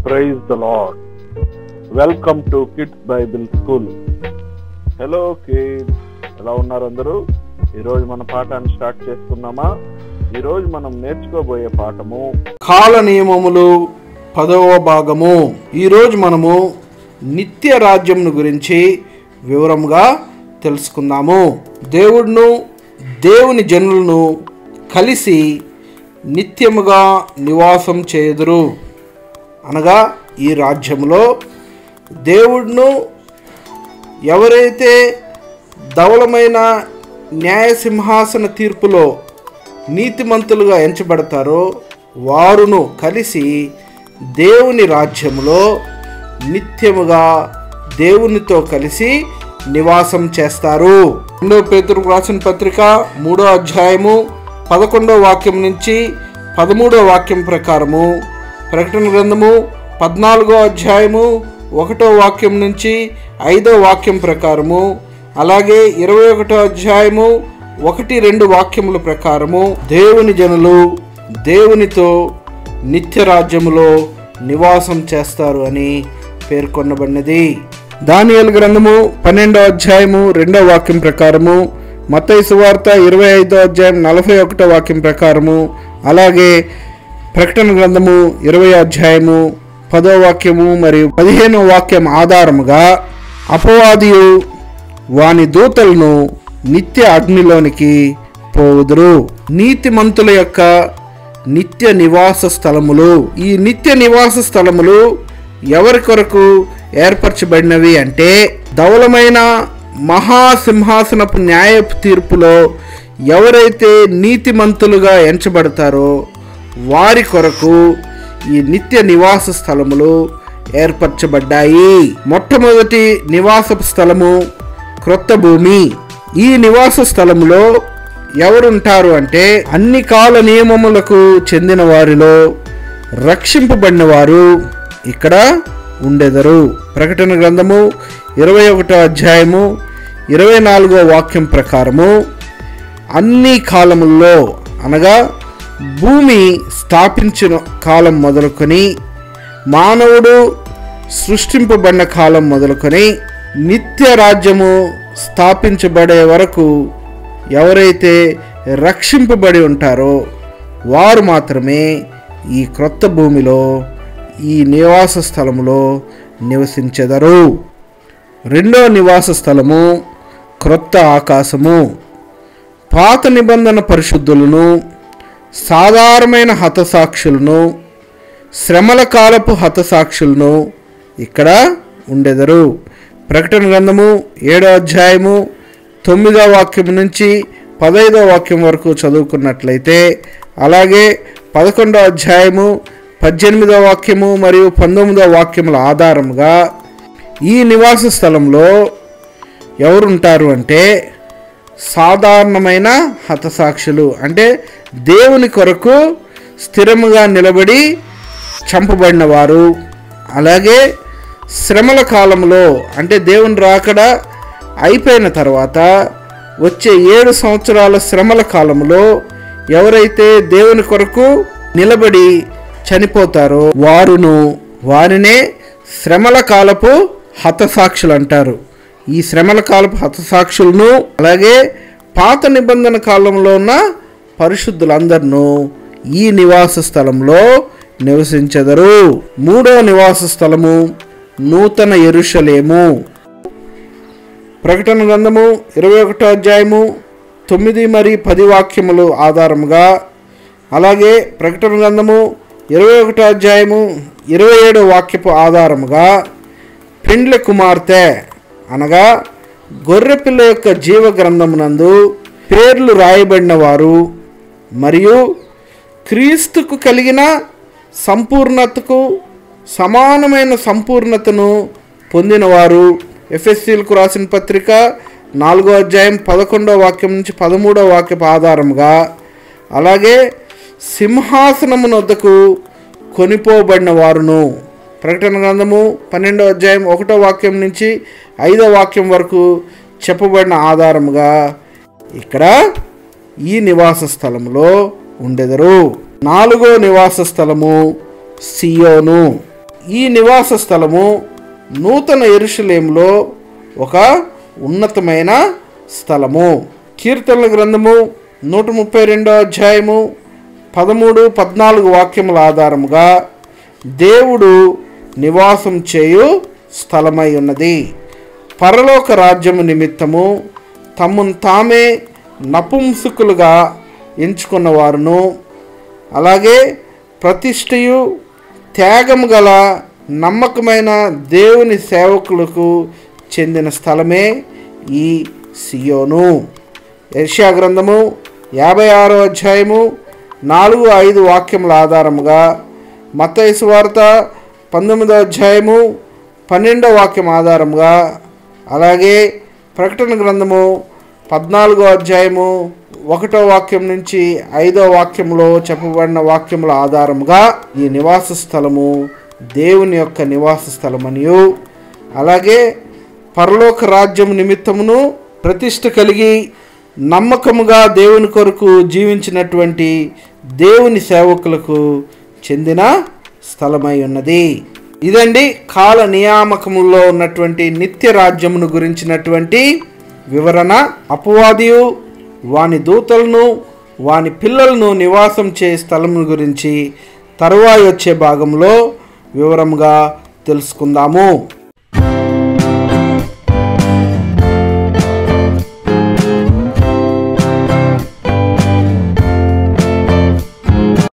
Praise the Lord. Welcome to kids Bible school. Hello kids, ఎలా ఉన్నారు అందరూ? ఈరోజు మన పాఠాన్ని స్టార్ట్ చేసుకుందామా? ఈరోజు మనం నేర్చుకోబోయే పాఠము కాల నియమములు 10వ భాగము. ఈరోజు మనము నిత్య రాజ్యమును గురించి వివరంగా తెలుసుకుందాము. దేవుడును దేవుని జనులను కలిసి నిత్యముగా నివాసం చేయుదురు. అనగా ఈ రాజ్యములో దేవుడును ఎవరైతే ధవళమైన న్యాయసింహాసన తీర్పులో నీతిమంతులుగా ఎంచబడతారో వారును కలిసి దేవుని రాజ్యములో నిత్యముగా దేవునితో కలిసి నివాసం చేస్తారు. 2 పేతురుకు రాసిన పత్రిక 3వ అధ్యాయము 11వ వాక్యం నుంచి 13వ వాక్యం ప్రకారము, ప్రకటన గ్రంథము 14వ అధ్యాయము 1వ వాక్యం నుంచి 5వ వాక్యం ప్రకారము, అలాగే 21వ అధ్యాయము 1-2 వాక్యముల ప్రకారము దేవుని జనులు దేవునితో నిత్య రాజ్యములో నివాసం చేస్తారు అని పేర్కొనబడినది. దానియేలు గ్రంథము 12వ అధ్యాయము 2వ వాక్యం ప్రకారము, మత్తయి సువార్త 25వ అధ్యాయం 41వ వాక్యం ప్రకారము, అలాగే ప్రకటన గ్రంథము 20వ అధ్యాయము 10వ వాక్యము మరియు 15వ వాక్యం ఆధారముగా అపవాదియు వాని దూతలను నిత్య అగ్నిలోనికి పోవుదురు. నీతిమంతుల యొక్క నిత్య నివాస స్థలములు. ఈ నిత్య నివాస స్థలములు ఎవరి కొరకు ఏర్పరచబడినవి అంటే, ధవళమైన మహాసింహాసనపు న్యాయపు తీర్పులో ఎవరైతే నీతిమంతులుగా ఎంచబడతారో వారి కొరకు ఈ నిత్య నివాస స్థలములు ఏర్పరచబడ్డాయి. మొట్టమొదటి నివాస స్థలము క్రొత్త భూమి. ఈ నివాస స్థలములో ఎవరుంటారు అంటే, అన్ని కాల నియమములకు చెందిన వారిలో రక్షింపబడిన వారు ఇక్కడ ఉండెదరు. ప్రకటన గ్రంథము 21వ అధ్యాయము 24వ వాక్యం ప్రకారము, అన్ని కాలముల్లో అనగా భూమి స్థాపించిన కాలం మొదలుకొని మానవుడు సృష్టింపబడిన కాలం మొదలుకొని నిత్య రాజ్యము స్థాపించబడే వరకు ఎవరైతే రక్షింపబడి ఉంటారో వారు మాత్రమే ఈ క్రొత్త భూమిలో ఈ నివాస స్థలములో నివసించెదరు. రెండో నివాస స్థలము క్రొత్త ఆకాశము. పాత నిబంధన పరిశుద్ధులను, సాధారణమైన హతసాక్షులను, శ్రమల కాలపు హతసాక్షులను ఇక్కడ ఉండెదరు. ప్రకటన గ్రంథము 7వ అధ్యాయము 9వ వాక్యం నుంచి 15వ వాక్యం వరకు చదువుకున్నట్లయితే, అలాగే 11వ అధ్యాయము 18వ వాక్యము మరియు 19వ వాక్యముల ఆధారముగా ఈ నివాస స్థలంలో ఎవరుంటారు అంటే, సాధారణమైన హతసాక్షులు అంటే దేవుని కొరకు స్థిరముగా నిలబడి చంపబడిన వారు, అలాగే శ్రమల కాలంలో అంటే దేవుని రాకడ అయిపోయిన తర్వాత వచ్చే 7 సంవత్సరాల శ్రమల కాలంలో ఎవరైతే దేవుని కొరకు నిలబడి చనిపోతారో వారినే శ్రమల కాలపు హతసాక్షులు అంటారు. ఈ శ్రమల కాలపు హతసాక్షులను, అలాగే పాత నిబంధన కాలంలో ఉన్న పరిశుద్ధులందరినూ ఈ నివాస స్థలంలో నివసించెదరు. మూడవ నివాస స్థలము నూతన యెరూషలేము. ప్రకటన గ్రంథము 21వ అధ్యాయము 9 మరియు 10 వాక్యములు ఆధారముగా, అలాగే ప్రకటన గ్రంథము 21వ అధ్యాయము 27వ వాక్యపు ఆధారముగా పెండ్లి కుమార్తె అనగా గొర్రెపిల్ల యొక్క జీవ గ్రంథమునందు పేర్లు రాయబడిన వారు మరియు క్రీస్తుకు కలిగిన సంపూర్ణతకు సమానమైన సంపూర్ణతను పొందినవారు. ఎఫెసీయులకు రాసిన పత్రిక 4వ అధ్యాయం 11వ వాక్యం నుంచి 13వ వాక్యపు ఆధారముగా, అలాగే సింహాసనమునొద్దకు కొనిపోబడిన వారును. ప్రకటన గ్రంథము 12వ అధ్యాయం 1వ వాక్యం నుంచి 5వ వాక్యం వరకు చెప్పబడిన ఆధారముగా ఇక్కడ ఈ నివాస స్థలములో ఉండెదరు. 4వ నివాస స్థలము సియోను. ఈ నివాస స్థలము నూతన యెరూషలేములో ఒక ఉన్నతమైన స్థలము. కీర్తనల గ్రంథము 132వ అధ్యాయము 13-14 వాక్యముల ఆధారముగా దేవుడు నివాసం చేయు స్థలమై ఉన్నది. పరలోక రాజ్యము నిమిత్తము తమను తామే నపుంసకులుగా ఎంచుకున్న వారును, అలాగే ప్రతిష్టయు త్యాగము గల నమ్మకమైన దేవుని సేవకులకు చెందిన స్థలమే ఈ సియోను. యెషయా గ్రంథము 56వ అధ్యాయము 4-5 వాక్యముల ఆధారముగా, మత్తయి సువార్త 19వ అధ్యాయము 12వ వాక్యం ఆధారముగా, అలాగే ప్రకటన గ్రంథము 14వ అధ్యాయము 1వ వాక్యం నుంచి 5వ వాక్యంలో చెప్పబడిన వాక్యముల ఆధారముగా ఈ నివాస స్థలము దేవుని యొక్క నివాస స్థలమనియు, అలాగే పరలోక రాజ్యం నిమిత్తమును ప్రతిష్ఠ కలిగి నమ్మకముగా దేవుని కొరకు జీవించినటువంటి దేవుని సేవకులకు చెందిన స్థలమై ఉన్నది. ఇదండి కాల నియామకములో ఉన్నటువంటి నిత్య రాజ్యమును గురించినటువంటి వివరణ. అపవాదియు వాని దూతలను వాని పిల్లలను నివాసం చే స్థలము గురించి తరువాయి వచ్చే భాగంలో వివరంగా తెలుసుకుందాము.